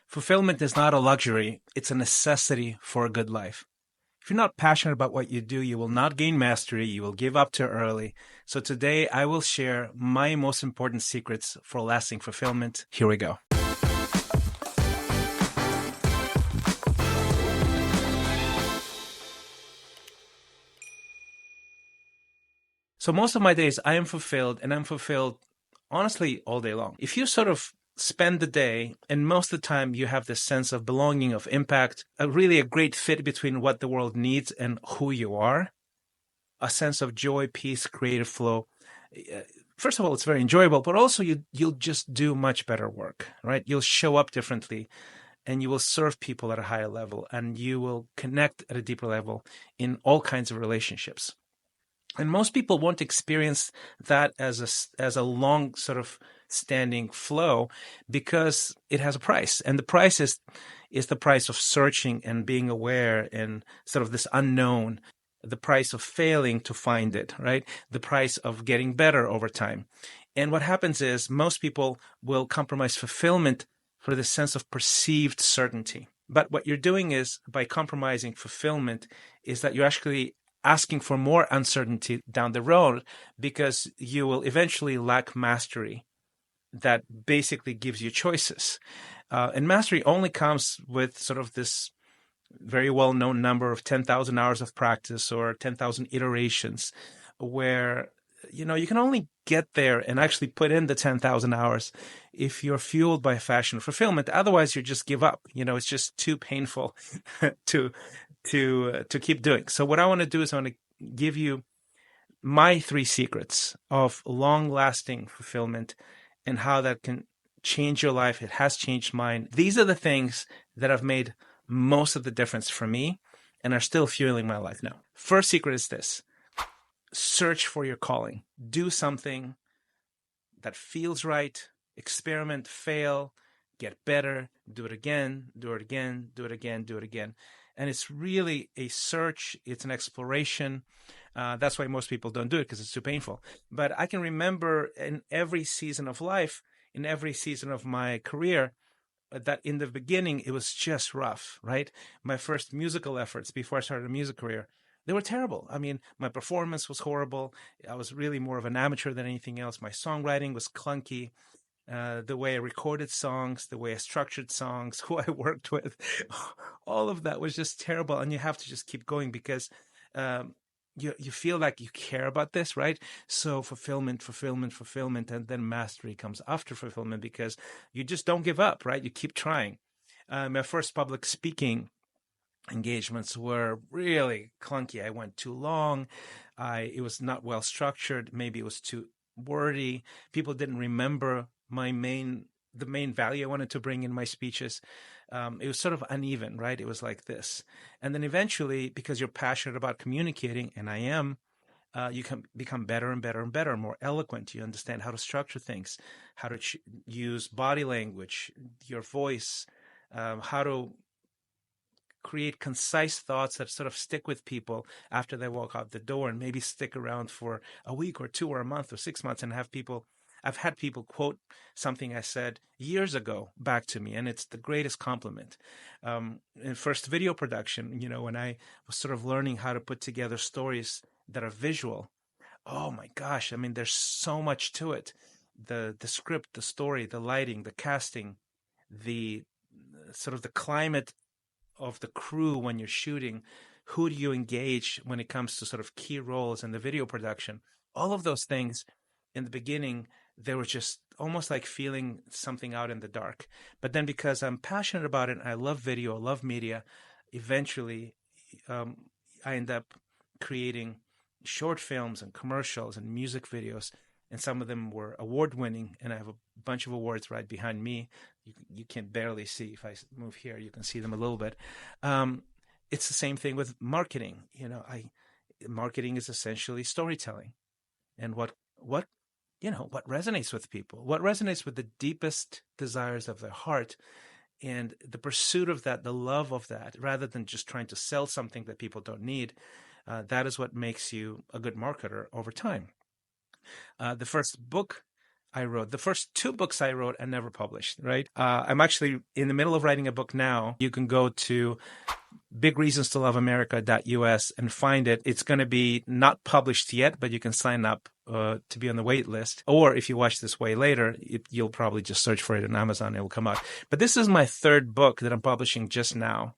Fulfillment is not a luxury, it's a necessity for a good life. If you're not passionate about what you do, you will not gain mastery, you will give up too early. So today I will share my most important secrets for lasting fulfillment. Here we go. So most of my days I am fulfilled, and I'm fulfilled honestly all day long. If you sort of spend the day, and most of the time you have this sense of belonging, of impact, really a great fit between what the world needs and who you are, a sense of joy, peace, creative flow. First of all, it's very enjoyable, but also you'll just do much better work, right? You'll show up differently, and you will serve people at a higher level, and you will connect at a deeper level in all kinds of relationships. And most people won't experience that as a long sort of standing flow because it has a price. And the price is the price of searching and being aware and sort of this unknown, the price of failing to find it, right? The price of getting better over time. And what happens is most people will compromise fulfillment for the sense of perceived certainty. But what you're doing is, by compromising fulfillment, is that you're actually asking for more uncertainty down the road, because you will eventually lack mastery that basically gives you choices. And mastery only comes with sort of this very well-known number of 10,000 hours of practice or 10,000 iterations, where you can only get there and actually put in the 10,000 hours if you're fueled by passion and fulfillment. Otherwise, you just give up. It's just too painful to keep doing. So what I want to do is I want to give you my 3 secrets of long-lasting fulfillment and how that can change your life. It has changed mine. These are the things that have made most of the difference for me and are still fueling my life now. First secret is this: search for your calling. Do something that feels right. Experiment, fail, get better, do it again, do it again, do it again, do it again. And it's really a search. It's an exploration. That's why most people don't do it, because it's too painful. But I can remember in every season of life, in every season of my career, that in the beginning, it was just rough, right? My first musical efforts before I started a music career, they were terrible. I mean, my performance was horrible. I was really more of an amateur than anything else. My songwriting was clunky. The way I recorded songs, the way I structured songs, who I worked with, all of that was just terrible. And you have to just keep going because you feel like you care about this, right? So fulfillment, and then mastery comes after fulfillment, because you just don't give up, right? You keep trying. My first public speaking engagements were really clunky. I went too long. It was not well structured. Maybe it was too wordy. People didn't remember the main value I wanted to bring in my speeches. It was sort of uneven, right? It was like this. And then eventually, because you're passionate about communicating, and I am, you can become better and better and better, more eloquent. You understand how to structure things, how to use body language, your voice, how to create concise thoughts that sort of stick with people after they walk out the door, and maybe stick around for a week or 2 or a month or 6 months, and I've had people quote something I said years ago back to me, and it's the greatest compliment. In first video production, when I was sort of learning how to put together stories that are visual, oh my gosh, I mean, there's so much to it. The script, the story, the lighting, the casting, the sort of the climate of the crew when you're shooting, who do you engage when it comes to sort of key roles in the video production, all of those things. In the beginning, they were just almost like feeling something out in the dark. But then, because I'm passionate about it, and I love video, I love media, eventually I end up creating short films and commercials and music videos. And some of them were award-winning, and I have a bunch of awards right behind me. You can barely see. If I move here, you can see them a little bit. It's the same thing with marketing. Marketing is essentially storytelling. And what resonates with people, what resonates with the deepest desires of their heart, and the pursuit of that, the love of that, rather than just trying to sell something that people don't need, that is what makes you a good marketer over time. The first book I wrote. The first 2 books I wrote, I never published, right? I'm actually in the middle of writing a book now. You can go to bigreasonstoloveamerica.us and find it. It's going to be not published yet, but you can sign up to be on the wait list. Or if you watch this way later, you'll probably just search for it on Amazon. It will come out. But this is my 3rd book that I'm publishing just now.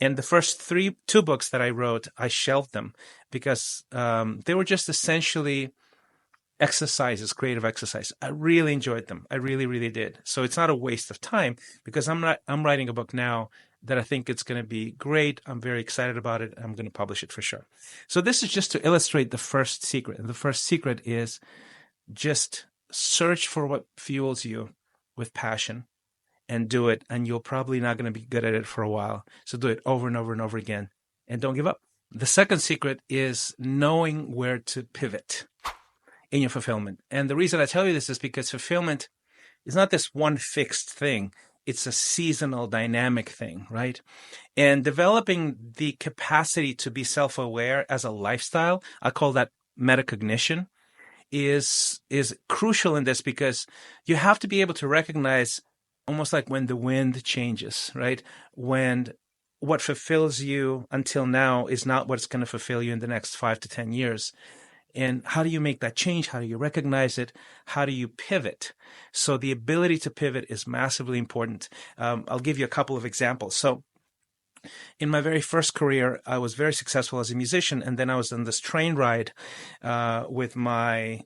And the first 2 books that I wrote, I shelved them because they were just essentially exercises, creative exercise. I really enjoyed them. I really, really did. So it's not a waste of time because I'm writing a book now that I think it's going to be great. I'm very excited about it. I'm going to publish it for sure. So this is just to illustrate the first secret. And the first secret is just search for what fuels you with passion and do it. And you're probably not going to be good at it for a while. So do it over and over and over again and don't give up. The second secret is knowing where to pivot in your fulfillment. And the reason I tell you this is because fulfillment is not this one fixed thing. It's a seasonal dynamic thing, right? And developing the capacity to be self-aware as a lifestyle, I call that metacognition, is crucial in this because you have to be able to recognize almost like when the wind changes, right? When what fulfills you until now is not what's going to fulfill you in the next 5 to 10 years. And how do you make that change? How do you recognize it? How do you pivot? So the ability to pivot is massively important. I'll give you a couple of examples. So in my very first career, I was very successful as a musician. And then I was on this train ride with my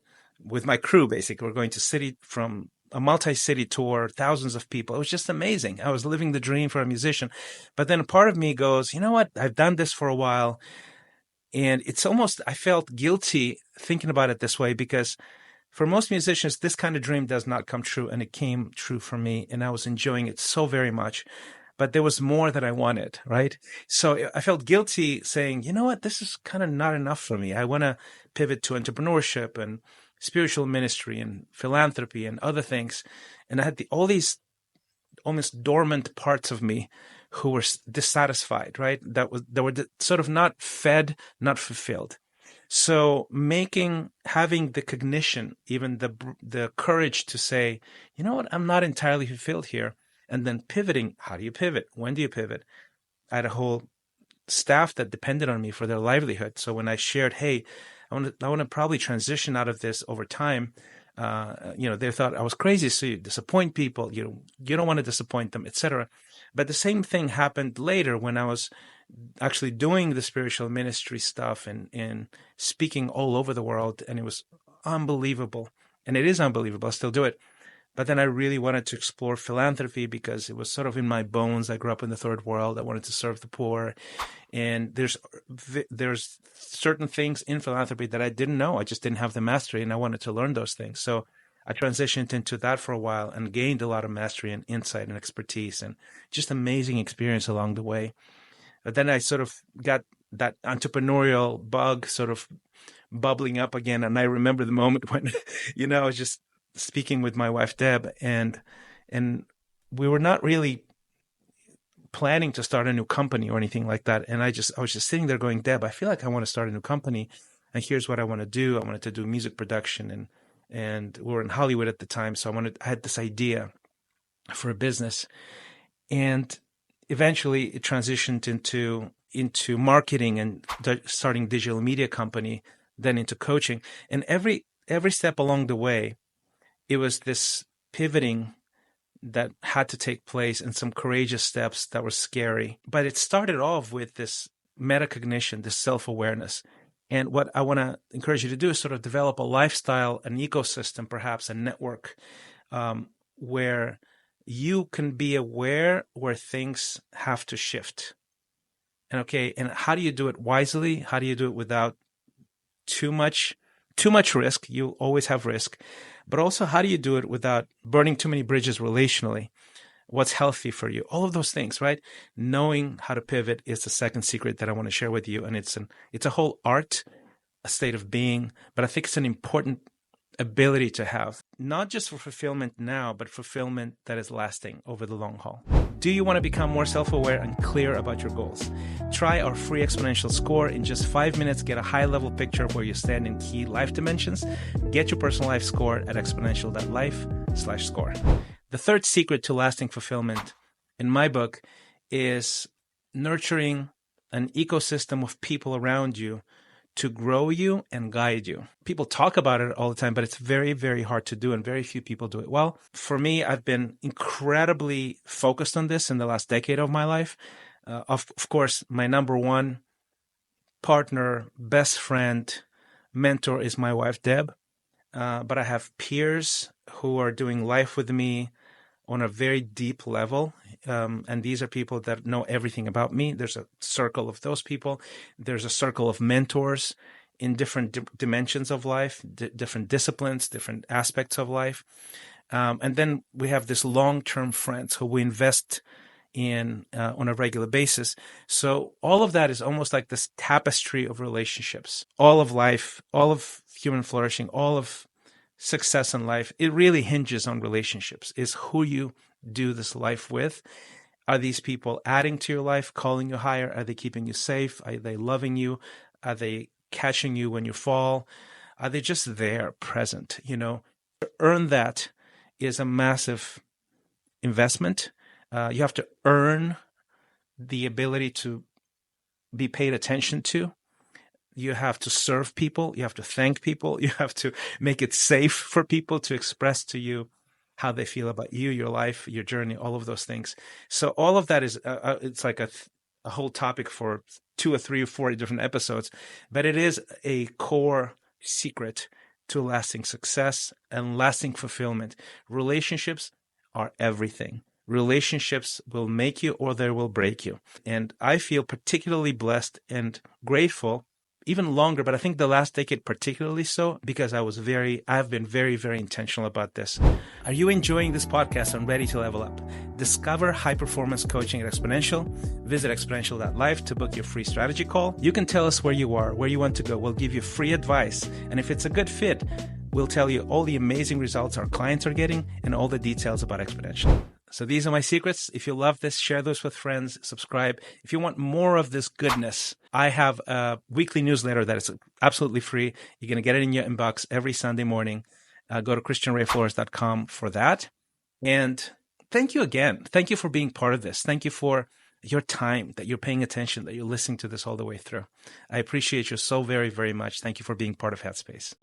crew, basically. We're going to from a multi-city tour, thousands of people. It was just amazing. I was living the dream for a musician. But then a part of me goes, you know what? I've done this for a while. And it's almost, I felt guilty thinking about it this way because for most musicians, this kind of dream does not come true. And it came true for me. And I was enjoying it so very much. But there was more that I wanted, right? So I felt guilty saying, you know what, this is kind of not enough for me. I want to pivot to entrepreneurship and spiritual ministry and philanthropy and other things. And I had all these almost dormant parts of me who were dissatisfied, right? That were sort of not fed, not fulfilled. So having the cognition, even the courage to say, you know what, I'm not entirely fulfilled here. And then pivoting, how do you pivot? When do you pivot? I had a whole staff that depended on me for their livelihood. So when I shared, hey, I want to probably transition out of this over time, they thought I was crazy. So you disappoint people, you don't want to disappoint them, etc. But the same thing happened later when I was actually doing the spiritual ministry stuff and speaking all over the world. And it was unbelievable. And it is unbelievable. I still do it. But then I really wanted to explore philanthropy because it was sort of in my bones. I grew up in the third world. I wanted to serve the poor. And there's certain things in philanthropy that I didn't know. I just didn't have the mastery, and I wanted to learn those things. So I transitioned into that for a while and gained a lot of mastery and insight and expertise and just amazing experience along the way. But then I sort of got that entrepreneurial bug sort of bubbling up again. And I remember the moment when, I was just speaking with my wife, Deb, and we were not really planning to start a new company or anything like that. And I was just sitting there going, Deb, I feel like I want to start a new company. And here's what I want to do. I wanted to do music production and we were in Hollywood at the time. So I had this idea for a business, and eventually it transitioned into marketing and starting digital media company, then into coaching. And every step along the way, it was this pivoting that had to take place and some courageous steps that were scary. But it started off with this metacognition, this self-awareness. And what I want to encourage you to do is sort of develop a lifestyle, an ecosystem, perhaps a network, where you can be aware where things have to shift. And how do you do it wisely? How do you do it without too much risk? You always have risk. But also, how do you do it without burning too many bridges relationally? What's healthy for you? All of those things, right? Knowing how to pivot is the second secret that I want to share with you. And it's a whole art, a state of being, but I think it's an important ability to have, not just for fulfillment now, but fulfillment that is lasting over the long haul. Do you want to become more self-aware and clear about your goals? Try our free Xponential score. In just 5 minutes, get a high-level picture of where you stand in key life dimensions. Get your personal life score at xponential.life/score. The third secret to lasting fulfillment in my book is nurturing an ecosystem of people around you to grow you and guide you. People talk about it all the time, but it's very, very hard to do, and very few people do it well. For me, I've been incredibly focused on this in the last decade of my life. Of course, my number one partner, best friend, mentor is my wife, Deb. But I have peers who are doing life with me on a very deep level. And these are people that know everything about me. There's a circle of those people. There's a circle of mentors in different dimensions of life, different disciplines, different aspects of life. And then we have this long-term friends who we invest in on a regular basis. So all of that is almost like this tapestry of relationships. All of life, all of human flourishing, all of success in life, it really hinges on relationships. Is who you do this life with. Are these people adding to your life, calling you higher? Are they keeping you safe? Are they loving you? Are they catching you when you fall? Are they just there, present? You know, to earn that is a massive investment. You have to earn the ability to be paid attention to. You have to serve people. You have to thank people. You have to make it safe for people to express to you how they feel about you, your life, your journey, all of those things. So all of that is, it's like a whole topic for 2 or 3 or 4 different episodes, but it is a core secret to lasting success and lasting fulfillment. Relationships are everything. Relationships will make you or they will break you. And I feel particularly blessed and grateful, even longer, but I think the last decade particularly so, because I've been very, very intentional about this. Are you enjoying this podcast and ready to level up? Discover high-performance coaching at Xponential. Visit xponential.life to book your free strategy call. You can tell us where you are, where you want to go. We'll give you free advice. And if it's a good fit, we'll tell you all the amazing results our clients are getting and all the details about Xponential. So these are my secrets. If you love this, share those with friends, subscribe. If you want more of this goodness, I have a weekly newsletter that is absolutely free. You're going to get it in your inbox every Sunday morning. Go to christianrayflores.com for that. And thank you again. Thank you for being part of this. Thank you for your time, that you're paying attention, that you're listening to this all the way through. I appreciate you so very, very much. Thank you for being part of Headspace.